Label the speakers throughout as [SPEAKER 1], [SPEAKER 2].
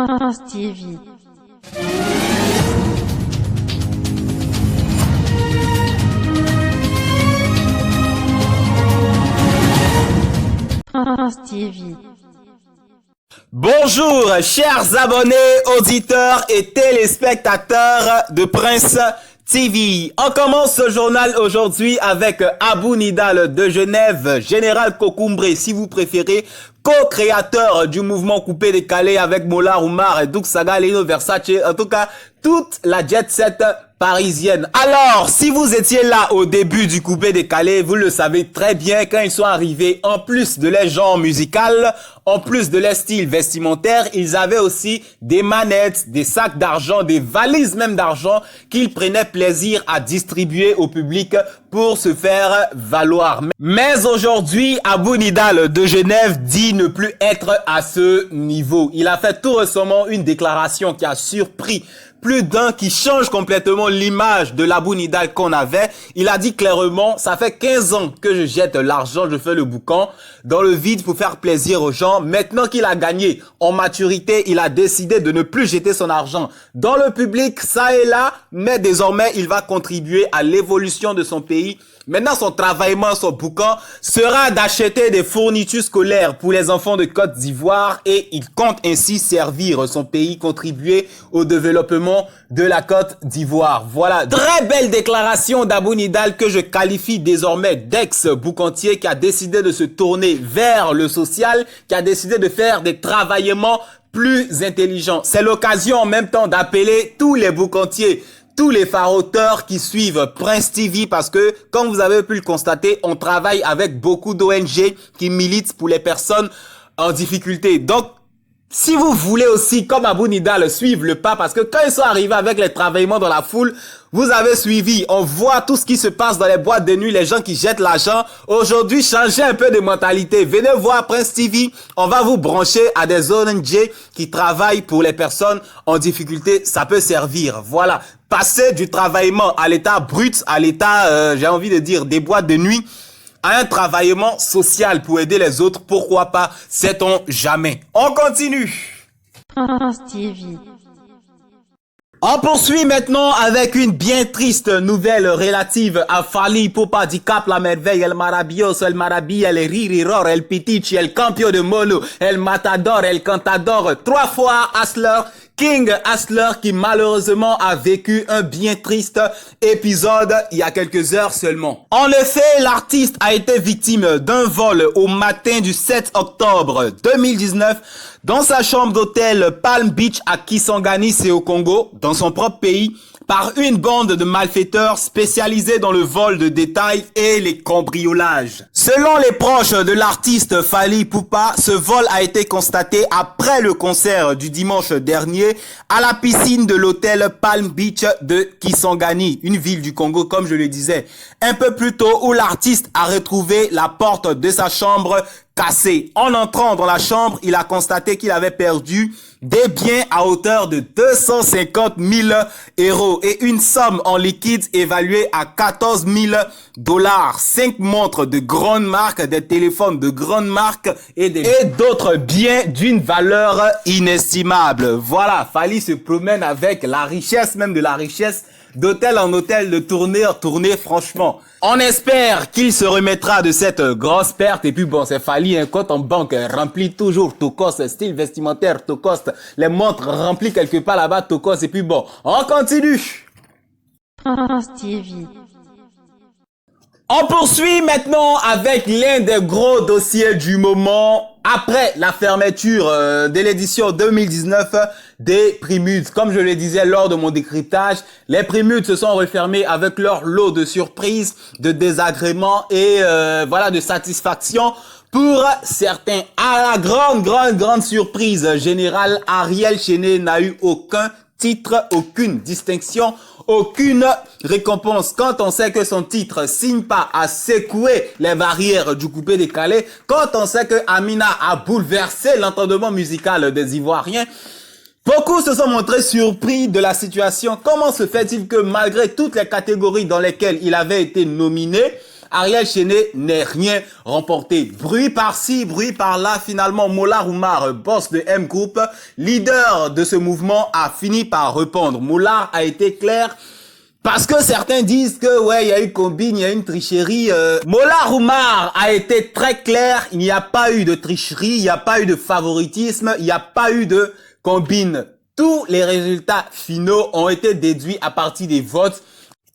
[SPEAKER 1] Prince TV. Prince TV.
[SPEAKER 2] Bonjour, chers abonnés, auditeurs et téléspectateurs de Prince TV. On commence ce journal aujourd'hui avec Abou Nidal de Genève, Général Kokoumbré si vous préférez, co-créateur du mouvement Coupé Décalé avec Mola Oumar et Doug Saga, Leno Versace, en tout cas toute la jet set parisienne. Alors, si vous étiez là au début du Coupé Décalé, vous le savez très bien, quand ils sont arrivés, en plus de les genres musicales, en plus de les styles vestimentaires, ils avaient aussi des manettes, des sacs d'argent, des valises même d'argent qu'ils prenaient plaisir à distribuer au public pour se faire valoir. Mais aujourd'hui, Abou Nidal de Genève dit ne plus être à ce niveau. Il a fait tout récemment une déclaration qui a surpris plus d'un, qui change complètement l'image de l'Abou Nidal qu'on avait. Il a dit clairement, ça fait 15 ans que je jette l'argent, je fais le boucan dans le vide pour faire plaisir aux gens. Maintenant qu'il a gagné en maturité, il a décidé de ne plus jeter son argent dans le public, ça et là, mais désormais, il va contribuer à l'évolution de son pays. Maintenant, son travaillement, son boucan sera d'acheter des fournitures scolaires pour les enfants de Côte d'Ivoire et il compte ainsi servir son pays, contribuer au développement de la Côte d'Ivoire. Voilà, très belle déclaration d'Abou Nidal que je qualifie désormais d'ex-boucantier qui a décidé de se tourner vers le social, qui a décidé de faire des travaillements plus intelligents. C'est l'occasion en même temps d'appeler tous les boucantiers, tous les faroteurs qui suivent Prince TV parce que, comme vous avez pu le constater, on travaille avec beaucoup d'ONG qui militent pour les personnes en difficulté. Donc, si vous voulez aussi, comme Abou Nidal, suivre le pas, parce que quand ils sont arrivés avec les travaillements dans la foule, vous avez suivi, on voit tout ce qui se passe dans les boîtes de nuit, les gens qui jettent l'argent. Aujourd'hui, changez un peu de mentalité. Venez voir Prince TV, on va vous brancher à des ONG qui travaillent pour les personnes en difficulté, ça peut servir. Voilà, passer du travaillement à l'état brut, à l'état, j'ai envie de dire, des boîtes de nuit, à un travaillement social pour aider les autres, pourquoi pas, sait-on jamais. On continue.
[SPEAKER 1] Prince TV.
[SPEAKER 2] On poursuit maintenant avec une bien triste nouvelle relative à Fally Ipupa, Dicap, la merveille, El Maravilloso, El Maravilha, El Ririror, El Pitichi, El Campio de Molo, El Matador, El Cantador, 3 fois Hustler, King Hustler qui malheureusement a vécu un bien triste épisode il y a quelques heures seulement. En effet, l'artiste a été victime d'un vol au matin du 7 octobre 2019 dans sa chambre d'hôtel Palm Beach à Kisangani, c'est au Congo, dans son propre pays, par une bande de malfaiteurs spécialisés dans le vol de détail et les cambriolages. Selon les proches de l'artiste Fally Ipupa, ce vol a été constaté après le concert du dimanche dernier à la piscine de l'hôtel Palm Beach de Kisangani, une ville du Congo comme je le disais. Un peu plus tôt, où l'artiste a retrouvé la porte de sa chambre cassée. En entrant dans la chambre, il a constaté qu'il avait perdu des biens à hauteur de 250 000 € et une somme en liquide évaluée à 14 000 $. 5 montres de grande marque, des téléphones de grande marque et d'autres biens d'une valeur inestimable. Voilà, Fally se promène avec la richesse, même de la richesse, d'hôtel en hôtel, de tournée en tournée, franchement. On espère qu'il se remettra de cette grosse perte. Et puis bon, c'est Fally, un compte en banque rempli toujours Tokos, style vestimentaire Tokos, les montres remplies quelque part là-bas Tokos. Et puis bon, on continue.
[SPEAKER 1] Prince TV.
[SPEAKER 2] On poursuit maintenant avec l'un des gros dossiers du moment après la fermeture de l'édition 2019 des Primudes. Comme je le disais lors de mon décryptage, les Primudes se sont refermés avec leur lot de surprises, de désagréments et voilà, de satisfaction. Pour certains, à la grande surprise générale, Ariel Chené n'a eu aucun titre, aucune distinction, aucune récompense. Quand on sait que son titre signe pas à secouer les barrières du coupé décalé, quand on sait que Amina a bouleversé l'entendement musical des Ivoiriens, beaucoup se sont montrés surpris de la situation. Comment se fait-il que malgré toutes les catégories dans lesquelles il avait été nominé, Ariel Chené n'est rien remporté. Bruit par-ci, bruit par-là. Finalement, Mola Oumar, boss de M Group, leader de ce mouvement, a fini par répondre. Mola a été clair. Parce que certains disent que ouais, il y a eu combine, il y a eu une tricherie. Mola Oumar a été très clair, il n'y a pas eu de tricherie, il n'y a pas eu de favoritisme, il n'y a pas eu de combine. Tous les résultats finaux ont été déduits à partir des votes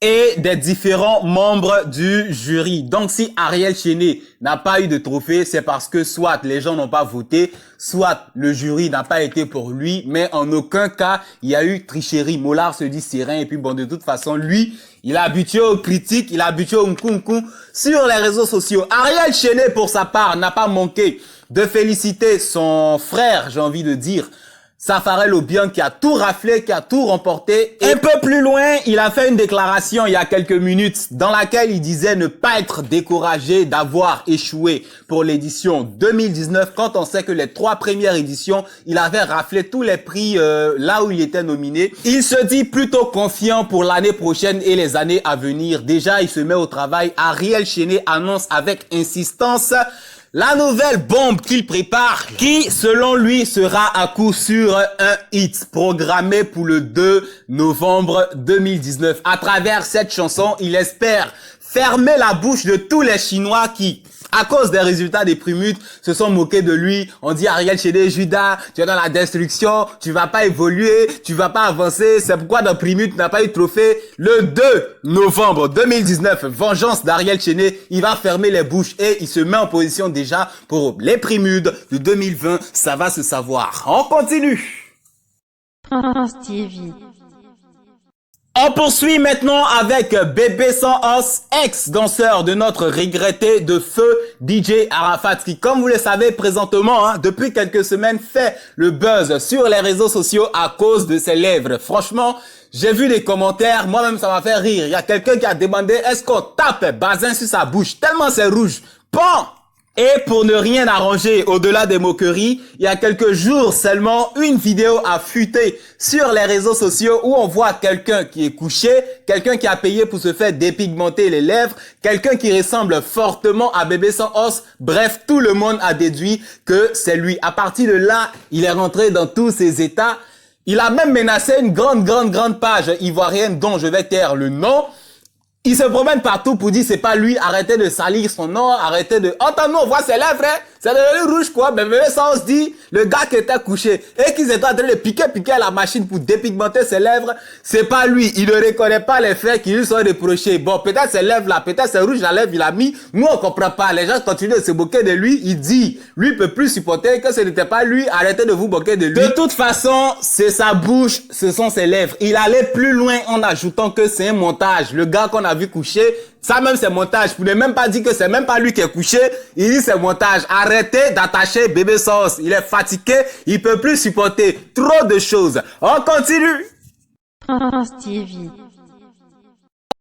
[SPEAKER 2] et des différents membres du jury. Donc si Ariel Chené n'a pas eu de trophée, c'est parce que soit les gens n'ont pas voté, soit le jury n'a pas été pour lui, mais en aucun cas il y a eu tricherie. Mollard se dit serein et puis bon, de toute façon lui, il est habitué aux critiques, il est habitué au mkoumkou sur les réseaux sociaux. Ariel Chené pour sa part n'a pas manqué de féliciter son frère, j'ai envie de dire, Safarel Obiang, qui a tout raflé, qui a tout remporté. Et un peu plus loin, il a fait une déclaration il y a quelques minutes dans laquelle il disait ne pas être découragé d'avoir échoué pour l'édition 2019 quand on sait que les 3 premières éditions, il avait raflé tous les prix là où il était nominé. Il se dit plutôt confiant pour l'année prochaine et les années à venir. Déjà, il se met au travail. Ariel Chené annonce avec insistance la nouvelle bombe qu'il prépare, qui, selon lui, sera à coup sûr un hit programmé pour le 2 novembre 2019. À travers cette chanson, il espère fermer la bouche de tous les Chinois qui, à cause des résultats des primutes, se sont moqués de lui. On dit Ariel Chené, Judas, tu es dans la destruction, tu vas pas évoluer, tu vas pas avancer. C'est pourquoi dans primute, tu n'as pas eu de trophée. Le 2 novembre 2019, vengeance d'Ariel Chené, il va fermer les bouches et il se met en position déjà pour les primutes de 2020. Ça va se savoir. On continue.
[SPEAKER 1] France TV.
[SPEAKER 2] On poursuit maintenant avec Bébé Sans Os, ex-danseur de notre regretté de feu DJ Arafat, qui, comme vous le savez présentement, depuis quelques semaines, fait le buzz sur les réseaux sociaux à cause de ses lèvres. Franchement, j'ai vu des commentaires, moi-même ça m'a fait rire. Il y a quelqu'un qui a demandé, est-ce qu'on tape Bazin sur sa bouche tellement c'est rouge. Bon! Et pour ne rien arranger au-delà des moqueries, il y a quelques jours seulement, une vidéo a fuité sur les réseaux sociaux où on voit quelqu'un qui est couché, quelqu'un qui a payé pour se faire dépigmenter les lèvres, quelqu'un qui ressemble fortement à Bébé Sans Os. Bref, tout le monde a déduit que c'est lui. À partir de là, il est rentré dans tous ses états. Il a même menacé une grande page ivoirienne dont je vais taire le nom. Il se promène partout pour dire c'est pas lui, arrêtez de salir son nom, arrêtez de... Entends-nous, on voit ses lèvres, hein? C'est devenu rouge quoi, mais Bébé Sans Os dit, le gars qui était couché et qu'ils étaient en train de piquer à la machine pour dépigmenter ses lèvres, c'est pas lui, il ne reconnaît pas les faits qui lui sont reprochés. Bon, peut-être ses lèvres là, peut-être c'est rouge la lèvre, il a mis, nous on comprend pas, les gens continuent de se moquer de lui, il dit, lui peut plus supporter que ce n'était pas lui, arrêtez de vous moquer de lui. De toute façon, c'est sa bouche, ce sont ses lèvres. Il allait plus loin en ajoutant que c'est un montage. Le gars qu'on a vu coucher, ça même c'est montage. Vous ne même pas dire que c'est même pas lui qui est couché. Il dit c'est montage. Arrêtez d'attacher Bébé Sans Os. Il est fatigué. Il peut plus supporter trop de choses. On continue.
[SPEAKER 1] France TV.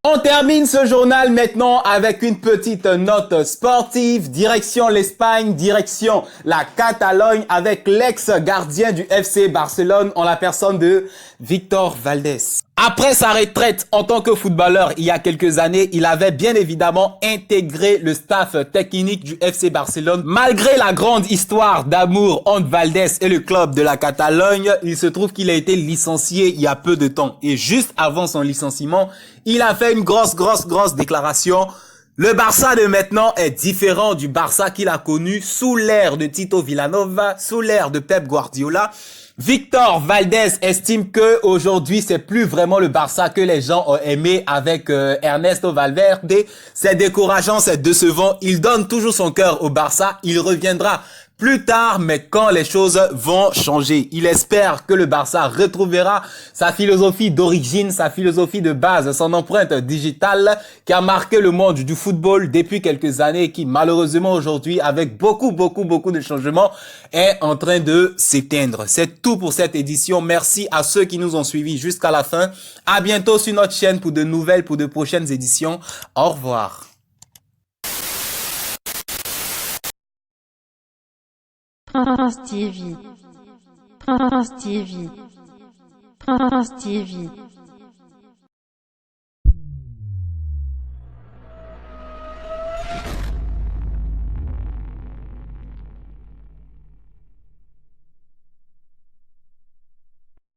[SPEAKER 2] On termine ce journal maintenant avec une petite note sportive. Direction l'Espagne, direction la Catalogne avec l'ex-gardien du FC Barcelone en la personne de Victor Valdés. Après sa retraite en tant que footballeur il y a quelques années, il avait bien évidemment intégré le staff technique du FC Barcelone. Malgré la grande histoire d'amour entre Valdés et le club de la Catalogne, il se trouve qu'il a été licencié il y a peu de temps. Et juste avant son licenciement, il a fait une grosse déclaration. Le Barça de maintenant est différent du Barça qu'il a connu sous l'ère de Tito Villanova, sous l'ère de Pep Guardiola. Victor Valdés estime que aujourd'hui c'est plus vraiment le Barça que les gens ont aimé avec Ernesto Valverde. C'est décourageant, c'est décevant. Il donne toujours son cœur au Barça. Il reviendra plus tard, mais quand les choses vont changer. Il espère que le Barça retrouvera sa philosophie d'origine, sa philosophie de base, son empreinte digitale qui a marqué le monde du football depuis quelques années et qui malheureusement aujourd'hui, avec beaucoup de changements, est en train de s'éteindre. C'est tout pour cette édition. Merci à ceux qui nous ont suivis jusqu'à la fin. À bientôt sur notre chaîne pour de nouvelles, pour de prochaines éditions. Au revoir.
[SPEAKER 1] France TV. France TV. France TV.